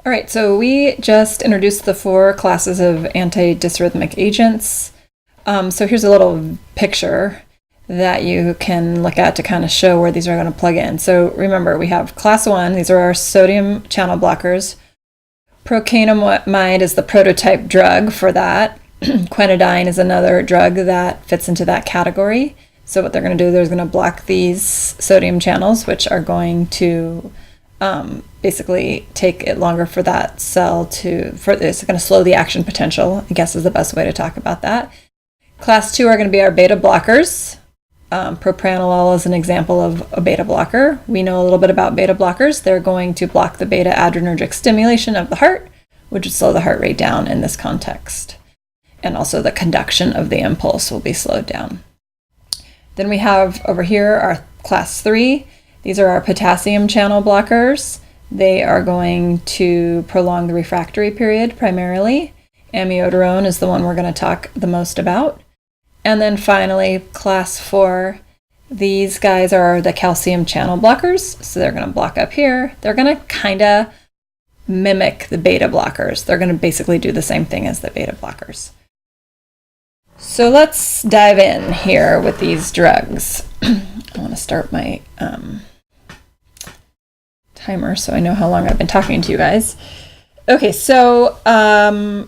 All right, so we just introduced the 4 classes of antidysrhythmic agents. So here's a little picture that you can look at to kind of show where these are going to plug in. So remember, we have class 1, these are our sodium channel blockers. Procainamide is the prototype drug for that. Quinidine is another drug that fits into that category. So what they're going to do, they're going to block these sodium channels, which are going to basically take it longer for that cell it's going to slow the action potential, I guess is the best way to talk about that. Class 2 are going to be our beta blockers. Propranolol is an example of a beta blocker. We know a little bit about beta blockers. They're going to block the beta adrenergic stimulation of the heart, which would slow the heart rate down in this context. And also the conduction of the impulse will be slowed down. Then we have over here our class 3. These are our potassium channel blockers. They are going to prolong the refractory period primarily. Amiodarone is the one we're going to talk the most about. And then finally, class 4, these guys are the calcium channel blockers. So they're going to block up here. They're going to kind of mimic the beta blockers. They're going to basically do the same thing as the beta blockers. So let's dive in here with these drugs. I want to start my timer so I know how long I've been talking to you guys. Okay, so I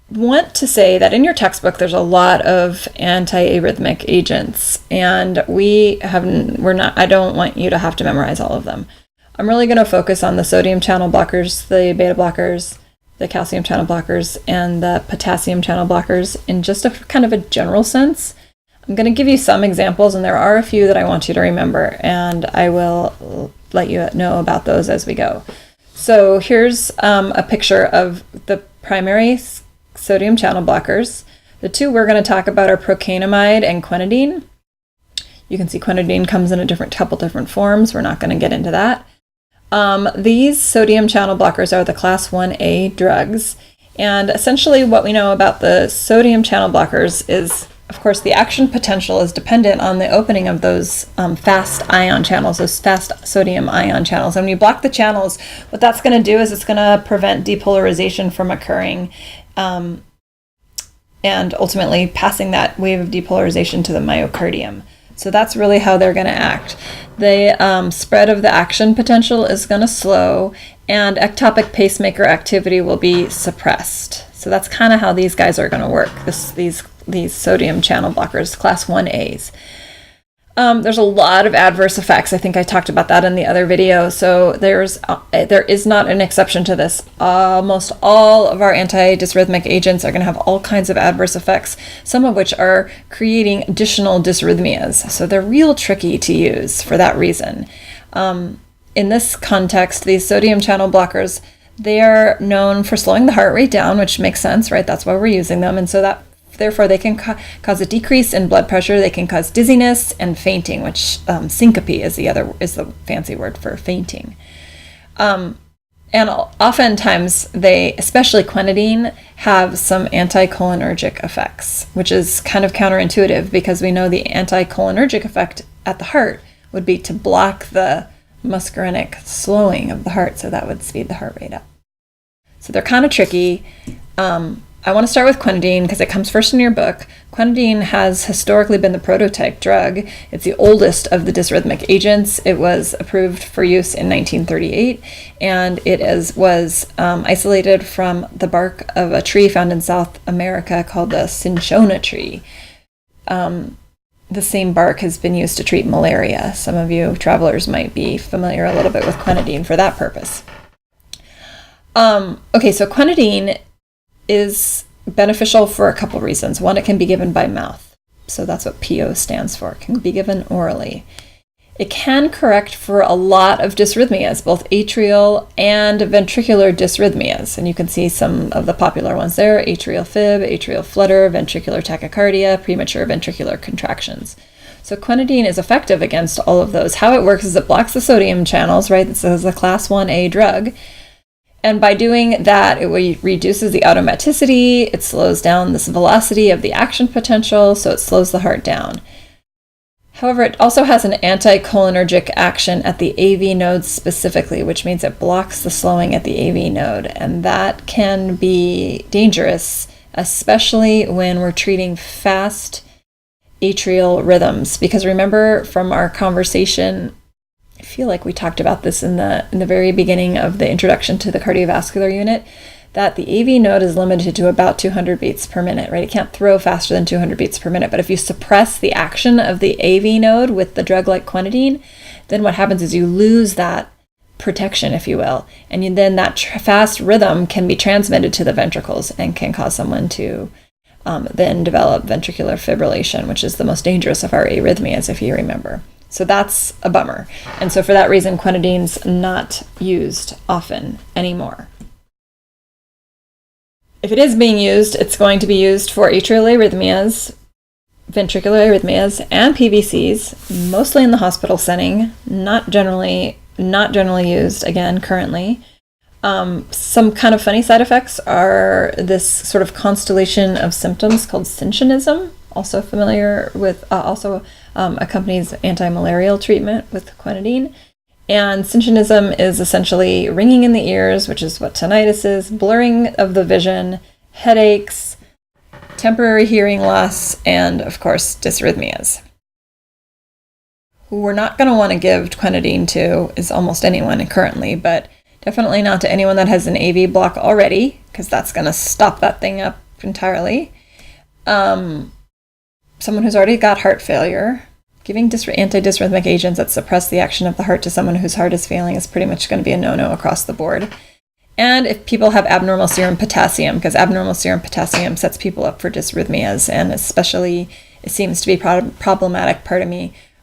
want to say that in your textbook there's a lot of antiarrhythmic agents, and I don't want you to have to memorize all of them. I'm really going to focus on the sodium channel blockers, the beta blockers, the calcium channel blockers, and the potassium channel blockers in just a kind of a general sense. I'm going to give you some examples, and there are a few that I want you to remember, and I will let you know about those as we go. So here's a picture of the primary sodium channel blockers. The 2 we're going to talk about are procainamide and quinidine. You can see quinidine comes in a couple different forms. We're not going to get into that. These sodium channel blockers are the class 1A drugs. And essentially what we know about the sodium channel blockers is, of course, the action potential is dependent on the opening of those fast ion channels, those fast sodium ion channels. And when you block the channels, what that's going to do is it's going to prevent depolarization from occurring, and ultimately passing that wave of depolarization to the myocardium. So that's really how they're going to act. The spread of the action potential is going to slow, and ectopic pacemaker activity will be suppressed. So that's kind of how these guys are going to work, these sodium channel blockers, class 1As. There's a lot of adverse effects. I think I talked about that in the other video. So there is not an exception to this. Almost all of our antidysrhythmic agents are going to have all kinds of adverse effects, some of which are creating additional dysrhythmias. So they're real tricky to use for that reason. In this context, these sodium channel blockers, they are known for slowing the heart rate down, which makes sense, right? That's why we're using them. And so that therefore, they can cause a decrease in blood pressure. They can cause dizziness and fainting, which syncope is the fancy word for fainting. And oftentimes, especially quinidine, have some anticholinergic effects, which is kind of counterintuitive because we know the anticholinergic effect at the heart would be to block the muscarinic slowing of the heart, so that would speed the heart rate up. So they're kind of tricky. I want to start with quinidine because it comes first in your book. Quinidine has historically been the prototype drug. It's the oldest of the dysrhythmic agents. It was approved for use in 1938, and it was isolated from the bark of a tree found in South America called the cinchona tree. The same bark has been used to treat malaria. Some of you travelers might be familiar a little bit with quinidine for that purpose. Okay, so quinidine is beneficial for a couple reasons. One, it can be given by mouth. So that's what PO stands for. It can be given orally. It can correct for a lot of dysrhythmias, both atrial and ventricular dysrhythmias. And you can see some of the popular ones there: atrial fib, atrial flutter, ventricular tachycardia, premature ventricular contractions. So quinidine is effective against all of those. How it works is it blocks the sodium channels, right? This is a class 1A drug. And by doing that, it reduces the automaticity, it slows down this velocity of the action potential, so it slows the heart down. However, it also has an anticholinergic action at the AV node specifically, which means it blocks the slowing at the AV node, and that can be dangerous, especially when we're treating fast atrial rhythms. Because remember from our conversation, I feel like we talked about this in the very beginning of the introduction to the cardiovascular unit, that the AV node is limited to about 200 beats per minute, right? It can't throw faster than 200 beats per minute. But if you suppress the action of the AV node with the drug like quinidine, then what happens is you lose that protection, if you will. And then that fast rhythm can be transmitted to the ventricles and can cause someone to then develop ventricular fibrillation, which is the most dangerous of our arrhythmias, if you remember. So that's a bummer. And so for that reason, quinidine's not used often anymore. If it is being used, it's going to be used for atrial arrhythmias, ventricular arrhythmias, and PVCs, mostly in the hospital setting, not generally used, again, currently. Some kind of funny side effects are this sort of constellation of symptoms called synchronism, also familiar with, accompanies anti-malarial treatment with quinidine. And synchronism is essentially ringing in the ears, which is what tinnitus is, blurring of the vision, headaches, temporary hearing loss, and of course, dysrhythmias. Who we're not going to want to give quinidine to is almost anyone currently, but definitely not to anyone that has an AV block already, because that's going to stop that thing up entirely. Someone who's already got heart failure. Giving antidysrhythmic agents that suppress the action of the heart to someone whose heart is failing is pretty much going to be a no-no across the board. And if people have abnormal serum potassium, because abnormal serum potassium sets people up for dysrhythmias, and especially it seems to be problematic,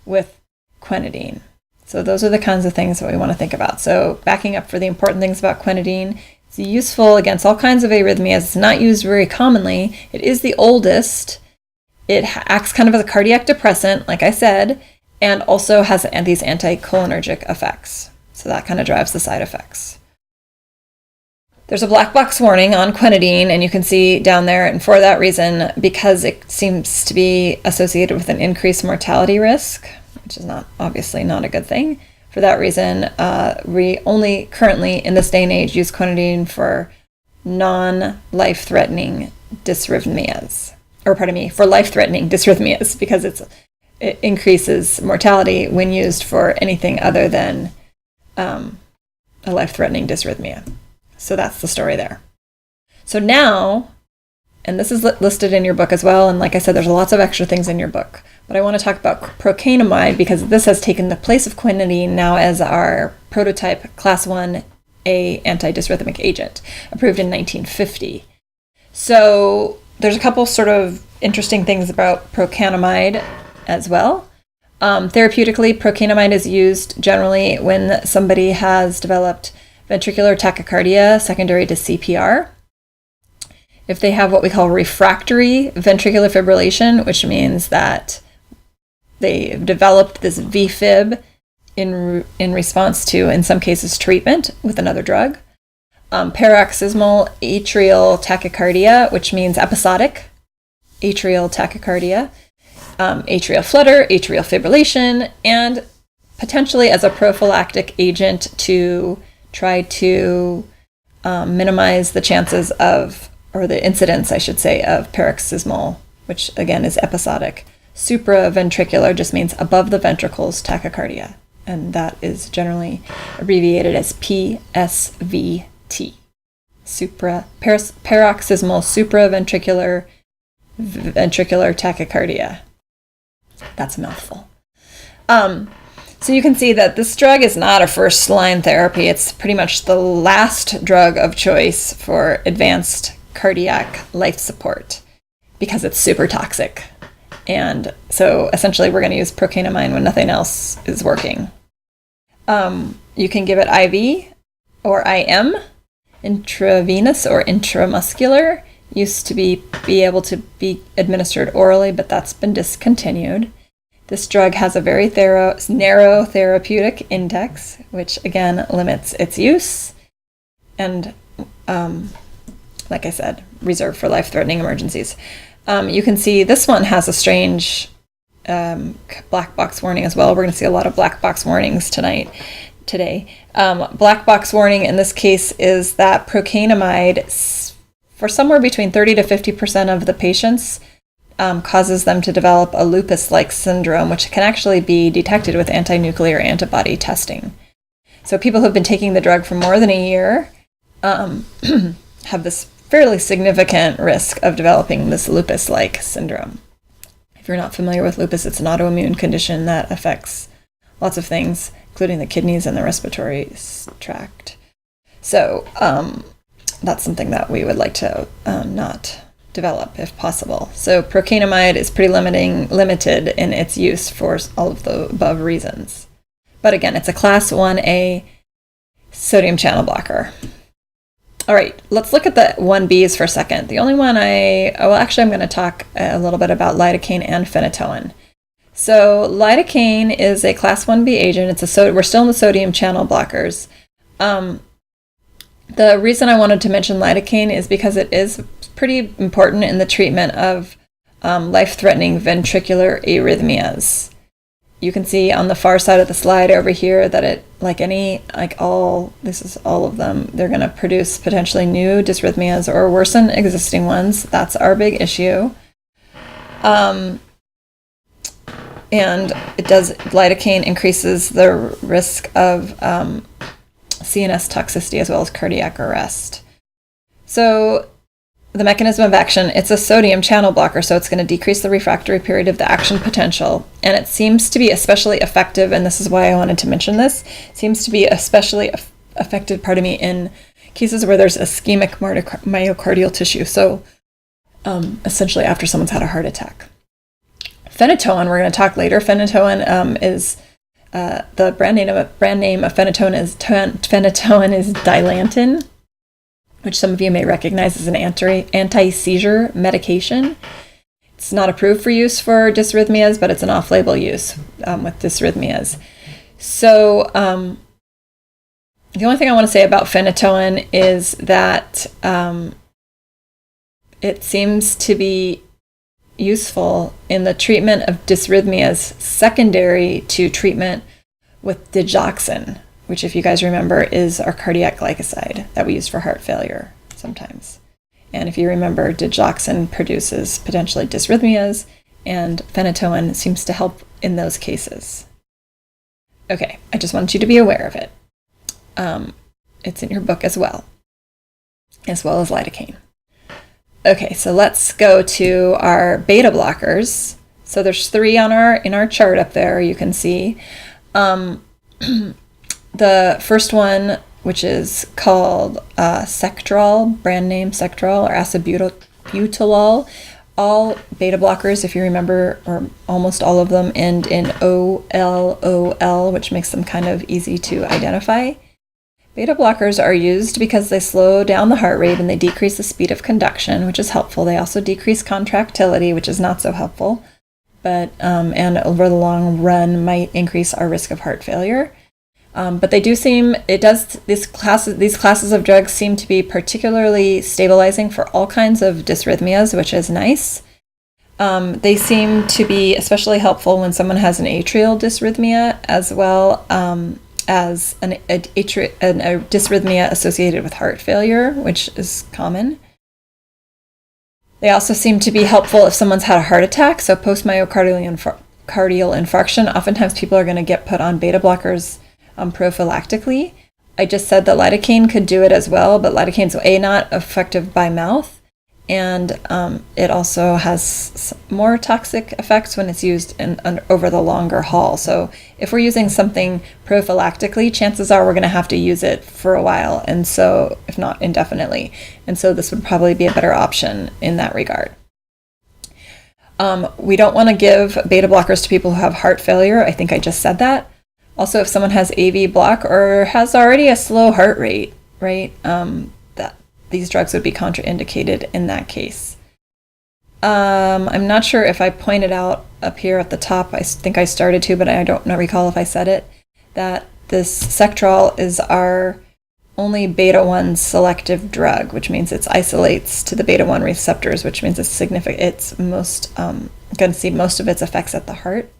with quinidine. So those are the kinds of things that we want to think about. So backing up for the important things about quinidine, it's useful against all kinds of arrhythmias. It's not used very commonly. It is the oldest. It acts kind of as a cardiac depressant, like I said, and also has these anticholinergic effects. So that kind of drives the side effects. There's a black box warning on quinidine, and you can see down there, and for that reason, because it seems to be associated with an increased mortality risk, which is obviously not a good thing. For that reason, we only currently, in this day and age, use quinidine for non-life-threatening dysrhythmias. For life-threatening dysrhythmias, because it increases mortality when used for anything other than a life-threatening dysrhythmia. So that's the story there. So now, and this is listed in your book as well, and like I said, there's lots of extra things in your book, but I want to talk about Procainamide because this has taken the place of quinidine now as our prototype Class 1A antidysrhythmic agent, approved in 1950. So there's a couple sort of interesting things about Procainamide as well. Therapeutically, Procainamide is used generally when somebody has developed ventricular tachycardia secondary to CPR. If they have what we call refractory ventricular fibrillation, which means that they've developed this VFib in response to, in some cases, treatment with another drug. Paroxysmal atrial tachycardia, which means episodic atrial tachycardia, atrial flutter, atrial fibrillation, and potentially as a prophylactic agent to try to minimize the chances of, or the incidence, I should say, of paroxysmal, which again is episodic. Supraventricular just means above the ventricles tachycardia, and that is generally abbreviated as PSVT. Paroxysmal supraventricular ventricular tachycardia. That's a mouthful. So you can see that this drug is not a first-line therapy. It's pretty much the last drug of choice for advanced cardiac life support because it's super toxic. And so essentially we're going to use Procainamide when nothing else is working. You can give it IV or IM, intravenous or intramuscular. Used to be able to be administered orally, but that's been discontinued. This drug has a very narrow therapeutic index, which again limits its use, and like I said, reserved for life-threatening emergencies. You can see this one has a strange black box warning as well. We're going to see a lot of black box warnings today. Black box warning in this case is that procainamide, for somewhere between 30 to 50% of the patients, causes them to develop a lupus-like syndrome, which can actually be detected with anti-nuclear antibody testing. So people who have been taking the drug for more than a year have this fairly significant risk of developing this lupus-like syndrome. If you're not familiar with lupus, it's an autoimmune condition that affects lots of things, including the kidneys and the respiratory tract. So that's something that we would like to not develop if possible. So procainamide is pretty limited in its use for all of the above reasons. But again, it's a class 1A sodium channel blocker. All right, let's look at the 1Bs for a second. The only one I'm going to talk a little bit about lidocaine and phenytoin. So lidocaine is a class 1B agent. We're still in the sodium channel blockers. The reason I wanted to mention lidocaine is because it is pretty important in the treatment of life-threatening ventricular arrhythmias. You can see on the far side of the slide over here that this is all of them, they're going to produce potentially new dysrhythmias or worsen existing ones. That's our big issue. And lidocaine increases the risk of CNS toxicity as well as cardiac arrest. So the mechanism of action, it's a sodium channel blocker, so it's going to decrease the refractory period of the action potential. And it seems to be especially effective, and this is why I wanted to mention this, seems to be especially effective, in cases where there's ischemic myocardial tissue. So essentially after someone's had a heart attack. Phenytoin, we're going to talk later. Phenytoin is the brand name of phenytoin is Dilantin, which some of you may recognize as an anti-seizure medication. It's not approved for use for dysrhythmias, but it's an off-label use with dysrhythmias. So the only thing I want to say about phenytoin is that it seems to be useful in the treatment of dysrhythmias secondary to treatment with digoxin, which, if you guys remember, is our cardiac glycoside that we use for heart failure sometimes. And if you remember, digoxin produces potentially dysrhythmias, and phenytoin seems to help in those cases. Okay, I just want you to be aware of it. It's in your book as well as lidocaine. Okay, so let's go to our beta blockers. So there's 3 in our chart up there, you can see. The first one, which is called Sectrol, brand name Sectrol, or acebutolol. All beta blockers, if you remember, or almost all of them, end in OLOL, which makes them kind of easy to identify. Beta blockers are used because they slow down the heart rate and they decrease the speed of conduction, which is helpful. They also decrease contractility, which is not so helpful, but and over the long run might increase our risk of heart failure. But these classes of drugs seem to be particularly stabilizing for all kinds of dysrhythmias, which is nice. They seem to be especially helpful when someone has an atrial dysrhythmia, as well as a dysrhythmia associated with heart failure, which is common. They also seem to be helpful if someone's had a heart attack, so post-myocardial infarction. Oftentimes people are going to get put on beta blockers prophylactically. I just said that lidocaine could do it as well, but lidocaine's not effective by mouth, and it also has more toxic effects when it's used over the longer haul. So if we're using something prophylactically, chances are we're going to have to use it for a while, and so if not indefinitely. And so this would probably be a better option in that regard. We don't want to give beta blockers to people who have heart failure. I think I just said that. Also, if someone has AV block or has already a slow heart rate, right, that these drugs would be contraindicated in that case. I'm not sure if I pointed out up here at the top, I think I started to, but I don't recall if I said it, that this Sectrol is our only beta-1 selective drug, which means it isolates to the beta-1 receptors, which means it's significant. It's most going to see most of its effects at the heart.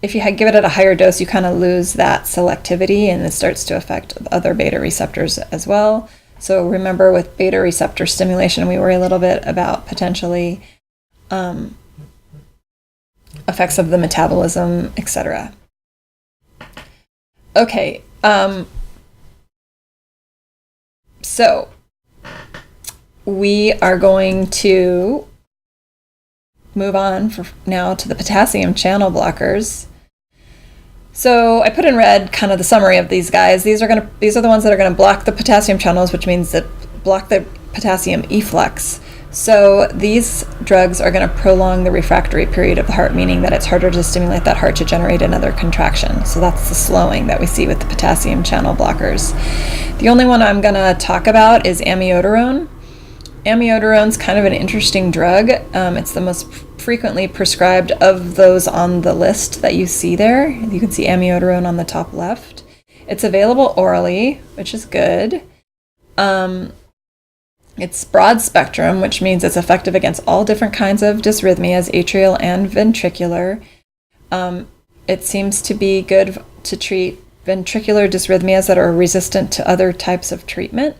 If you give it at a higher dose, you kind of lose that selectivity and it starts to affect other beta receptors as well. So remember, with beta receptor stimulation, we worry a little bit about potentially effects of the metabolism, etc. Okay, so we are going to move on now to the potassium channel blockers. So I put in red kind of the summary of these guys. These are the ones that are going to block the potassium channels, which means that block the potassium efflux. So these drugs are going to prolong the refractory period of the heart, meaning that it's harder to stimulate that heart to generate another contraction. So that's the slowing that we see with the potassium channel blockers. The only one I'm going to talk about is amiodarone. Amiodarone's kind of an interesting drug. It's the most frequently prescribed of those on the list that you see there. You can see amiodarone on the top left. It's available orally, which is good. It's broad spectrum, which means it's effective against all different kinds of dysrhythmias, atrial and ventricular. It seems to be good to treat ventricular dysrhythmias that are resistant to other types of treatment.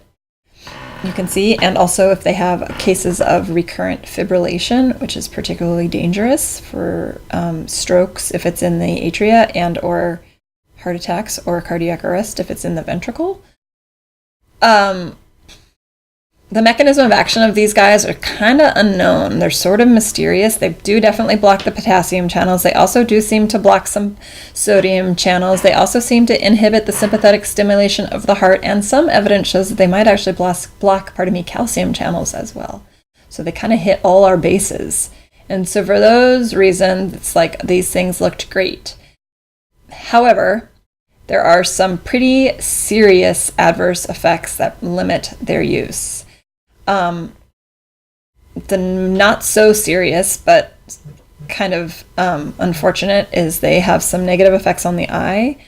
You can see, and also if they have cases of recurrent fibrillation, which is particularly dangerous for strokes if it's in the atria, and or heart attacks or cardiac arrest if it's in the ventricle. The mechanism of action of these guys are kind of unknown. They're sort of mysterious. They do definitely block the potassium channels. They also do seem to block some sodium channels. They also seem to inhibit the sympathetic stimulation of the heart, and some evidence shows that they might actually block calcium channels as well. So they kind of hit all our bases. And so for those reasons, it's like these things looked great. However, there are some pretty serious adverse effects that limit their use. The not so serious, but kind of unfortunate, is they have some negative effects on the eye,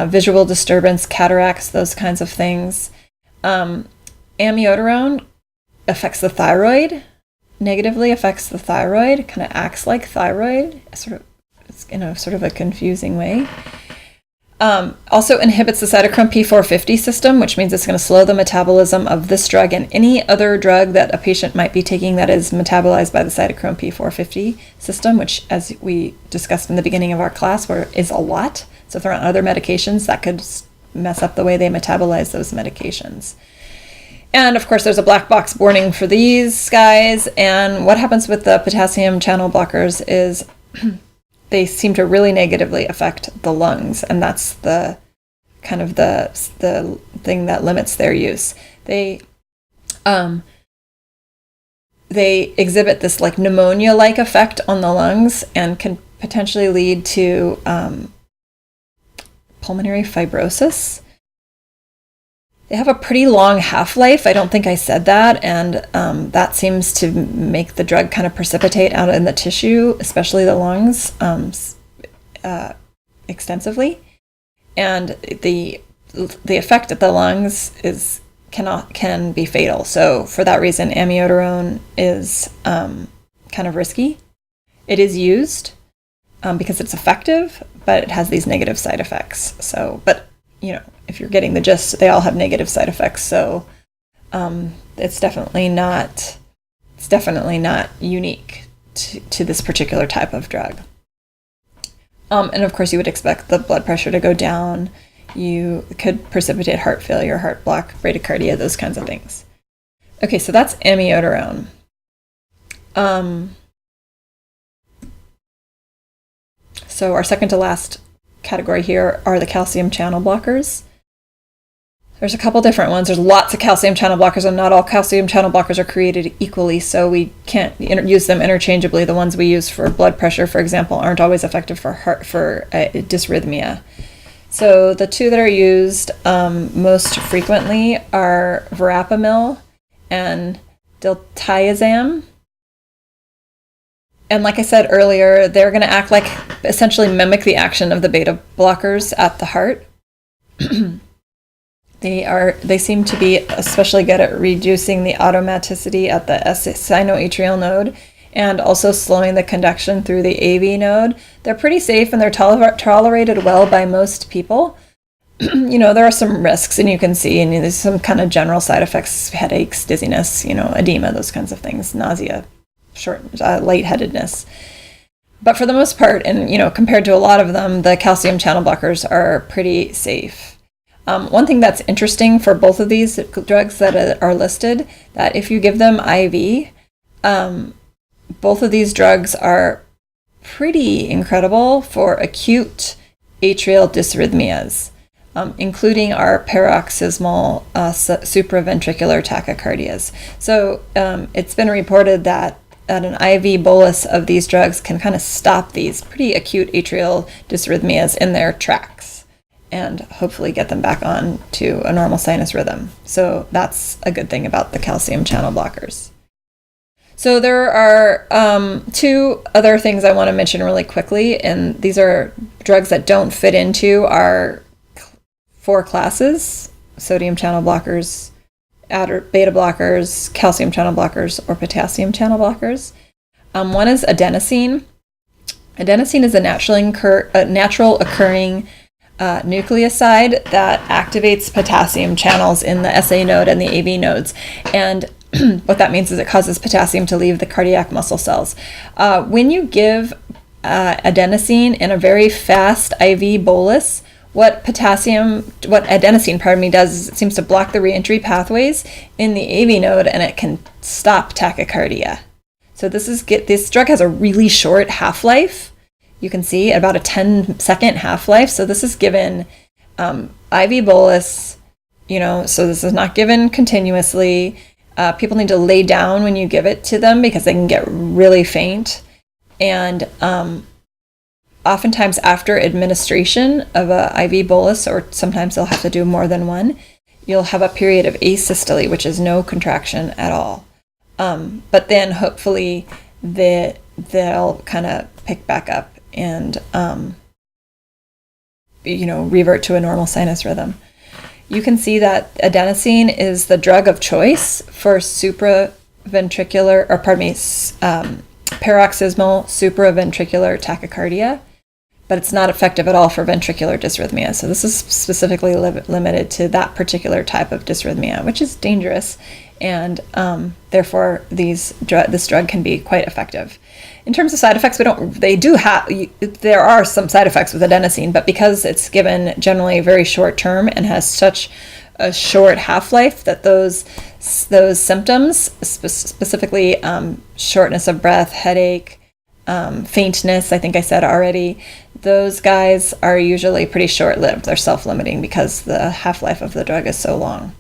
visual disturbance, cataracts, those kinds of things. Amiodarone affects the thyroid, negatively affects the thyroid, kind of acts like thyroid, sort of a confusing way. Also inhibits the cytochrome P450 system, which means it's going to slow the metabolism of this drug and any other drug that a patient might be taking that is metabolized by the cytochrome P450 system, which, as we discussed in the beginning of our class, is a lot. So if they're on other medications, that could mess up the way they metabolize those medications. And of course, there's a black box warning for these guys. And what happens with the potassium channel blockers is they seem to really negatively affect the lungs, and that's the kind of the thing that limits their use. They exhibit this like pneumonia-like effect on the lungs and can potentially lead to pulmonary fibrosis. They have a pretty long half-life. I don't think I said that, and that seems to make the drug kind of precipitate out in the tissue, especially the lungs, extensively. And the effect at the lungs can be fatal. So for that reason, amiodarone is kind of risky. It is used because it's effective, but it has these negative side effects. So, but if you're getting the gist, they all have negative side effects. So it's definitely not unique to this particular type of drug. And of course, you would expect the blood pressure to go down. You could precipitate heart failure, heart block, bradycardia, those kinds of things. Okay, so that's amiodarone. So our second to last category here are the calcium channel blockers. There's a couple different ones. There's lots of calcium channel blockers, and not all calcium channel blockers are created equally, so we can't use them interchangeably. The ones we use for blood pressure, for example, aren't always effective for dysrhythmia. So the two that are used most frequently are verapamil and diltiazem. And like I said earlier, they're going to essentially mimic the action of the beta blockers at the heart. They seem to be especially good at reducing the automaticity at the sinoatrial node and also slowing the conduction through the AV node. They're pretty safe and they're tolerated well by most people. There are some risks, and you can see, and there's some kind of general side effects, headaches, dizziness, edema, those kinds of things, nausea, lightheadedness. But for the most part, and compared to a lot of them, the calcium channel blockers are pretty safe. One thing that's interesting for both of these drugs that are listed, that if you give them IV, both of these drugs are pretty incredible for acute atrial dysrhythmias, including our paroxysmal supraventricular tachycardias. So it's been reported that an IV bolus of these drugs can kind of stop these pretty acute atrial dysrhythmias in their tracks and hopefully get them back on to a normal sinus rhythm. So that's a good thing about the calcium channel blockers. So there are two other things I want to mention really quickly, and these are drugs that don't fit into our 4 classes: sodium channel blockers, beta blockers, calcium channel blockers, or potassium channel blockers. One is adenosine. Adenosine is a natural occurring nucleoside that activates potassium channels in the SA node and the AV nodes. And what that means is it causes potassium to leave the cardiac muscle cells. When you give adenosine in a very fast IV bolus, what adenosine does is it seems to block the reentry pathways in the AV node, and it can stop tachycardia. So this drug has a really short half-life. You can see about a 10-second half-life. So this is given IV bolus, so this is not given continuously. People need to lay down when you give it to them because they can get really faint. And oftentimes after administration of a IV bolus, or sometimes they'll have to do more than one, you'll have a period of asystole, which is no contraction at all. But then hopefully they'll kind of pick back up and revert to a normal sinus rhythm. You can see that adenosine is the drug of choice for paroxysmal supraventricular tachycardia, but it's not effective at all for ventricular dysrhythmia. So this is specifically limited to that particular type of dysrhythmia, which is dangerous, and therefore this drug can be quite effective. In terms of side effects, there are some side effects with adenosine, but because it's given generally very short term and has such a short half-life, that those symptoms, specifically shortness of breath, headache, faintness, I think I said already, those guys are usually pretty short-lived. They're self-limiting because the half-life of the drug is so long.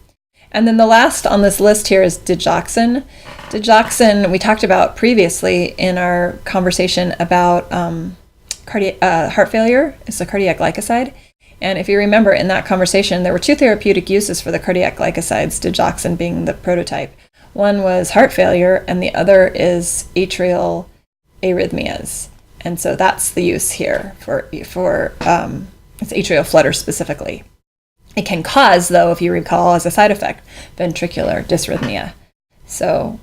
And then the last on this list here is digoxin. Digoxin we talked about previously in our conversation about heart failure. It's a cardiac glycoside. And if you remember in that conversation, there were 2 therapeutic uses for the cardiac glycosides, digoxin being the prototype. One was heart failure, and the other is atrial arrhythmias. And so that's the use here for it's atrial flutter specifically. It can cause, though, if you recall, as a side effect, ventricular dysrhythmia. So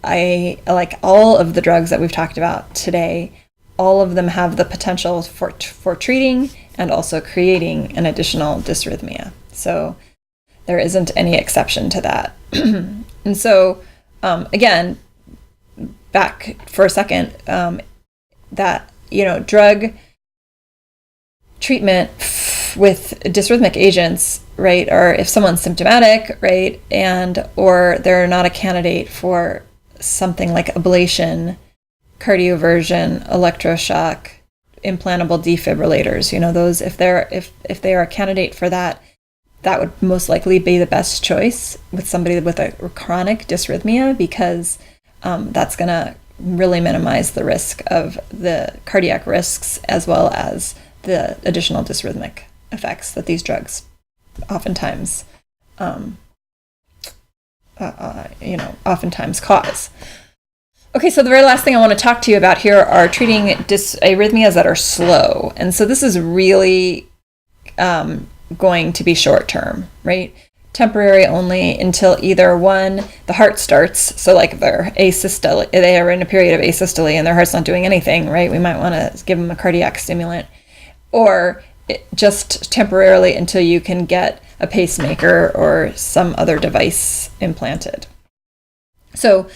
I like all of the drugs that we've talked about today. All of them have the potential for treating and also creating an additional dysrhythmia. So there isn't any exception to that. And so, again, back for a second, that, drug treatment with dysrhythmic agents, right, or if someone's symptomatic, right, or they're not a candidate for something like ablation, cardioversion, electroshock, implantable defibrillators, those, if they are a candidate for that, that would most likely be the best choice with somebody with a chronic dysrhythmia, because that's going to really minimize the risk of the cardiac risks as well as the additional dysrhythmic effects that these drugs oftentimes cause. Okay, so the very last thing I want to talk to you about here are treating arrhythmias that are slow. And so this is really going to be short term, right? temporary only until either one, the heart starts. So like if they're asystole, they are in a period of asystole and their heart's not doing anything, right? We might want to give them a cardiac stimulant, or just temporarily until you can get a pacemaker or some other device implanted. So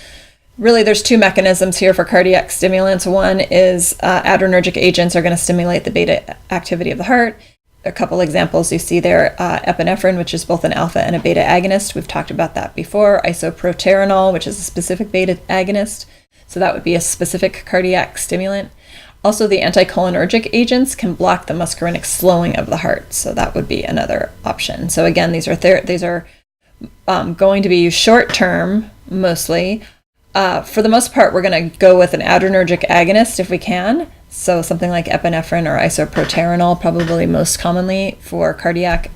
really there's two mechanisms here for cardiac stimulants. One is adrenergic agents are going to stimulate the beta activity of the heart. A couple examples you see there, epinephrine, which is both an alpha and a beta agonist. We've talked about that before. Isoproterenol, which is a specific beta agonist. So that would be a specific cardiac stimulant. Also, the anticholinergic agents can block the muscarinic slowing of the heart. So that would be another option. So again, these are going to be used short term mostly. For the most part, we're going to go with an adrenergic agonist if we can. So something like epinephrine or isoproterenol, probably most commonly for cardiac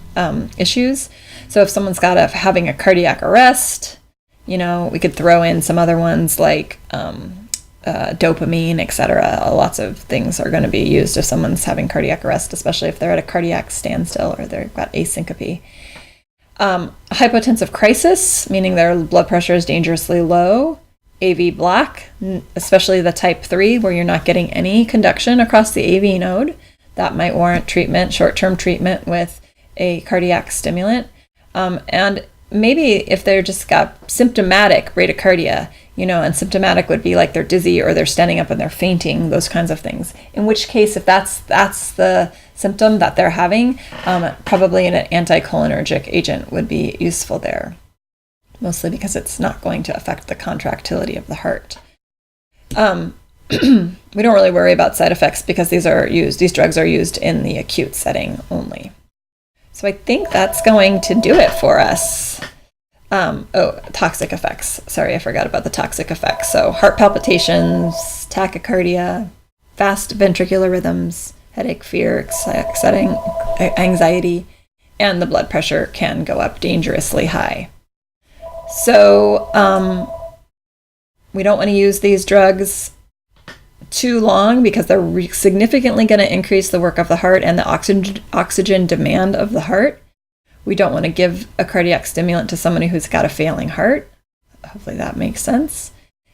issues. So if someone's having a cardiac arrest, we could throw in some other ones like dopamine, etc. Lots of things are going to be used if someone's having cardiac arrest, especially if they're at a cardiac standstill or they've got asyncope. Hypotensive crisis, meaning their blood pressure is dangerously low. AV block, especially the type 3 where you're not getting any conduction across the AV node, that might warrant treatment, short-term treatment with a cardiac stimulant. And maybe if they're just got symptomatic bradycardia, and symptomatic would be like they're dizzy or they're standing up and they're fainting, those kinds of things. In which case, if that's the symptom that they're having, probably an anticholinergic agent would be useful there. Mostly because it's not going to affect the contractility of the heart. We don't really worry about side effects because these drugs are used in the acute setting only. So I think that's going to do it for us. Toxic effects. Sorry, I forgot about the toxic effects. So heart palpitations, tachycardia, fast ventricular rhythms, headache, fear, exciting, anxiety, and the blood pressure can go up dangerously high. So we don't want to use these drugs too long because they're significantly going to increase the work of the heart and the oxygen demand of the heart. We don't want to give a cardiac stimulant to somebody who's got a failing heart. Hopefully that makes sense.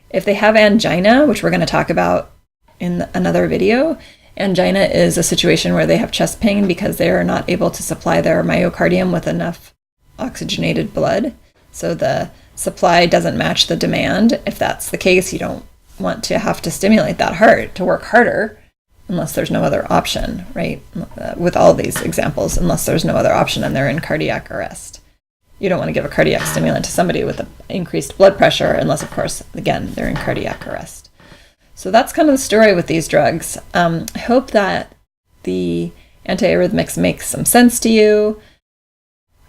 If they have angina, which we're going to talk about in another video, angina is a situation where they have chest pain because they are not able to supply their myocardium with enough oxygenated blood. So the supply doesn't match the demand. If that's the case, you don't want to have to stimulate that heart to work harder unless there's no other option, right? With all these examples, unless there's no other option and they're in cardiac arrest. You don't want to give a cardiac stimulant to somebody with increased blood pressure unless, of course, again, they're in cardiac arrest. So that's kind of the story with these drugs. I hope that the antiarrhythmics makes some sense to you.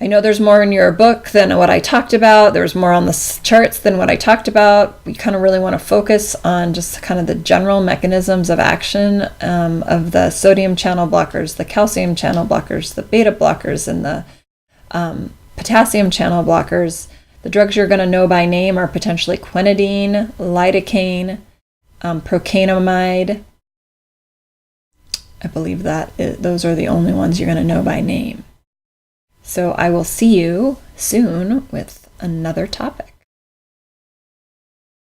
I know there's more in your book than what I talked about. There's more on the charts than what I talked about. We kind of really want to focus on just kind of the general mechanisms of action of the sodium channel blockers, the calcium channel blockers, the beta blockers, and the potassium channel blockers. The drugs you're going to know by name are potentially quinidine, lidocaine, procainamide. I believe those are the only ones you're going to know by name. So I will see you soon with another topic.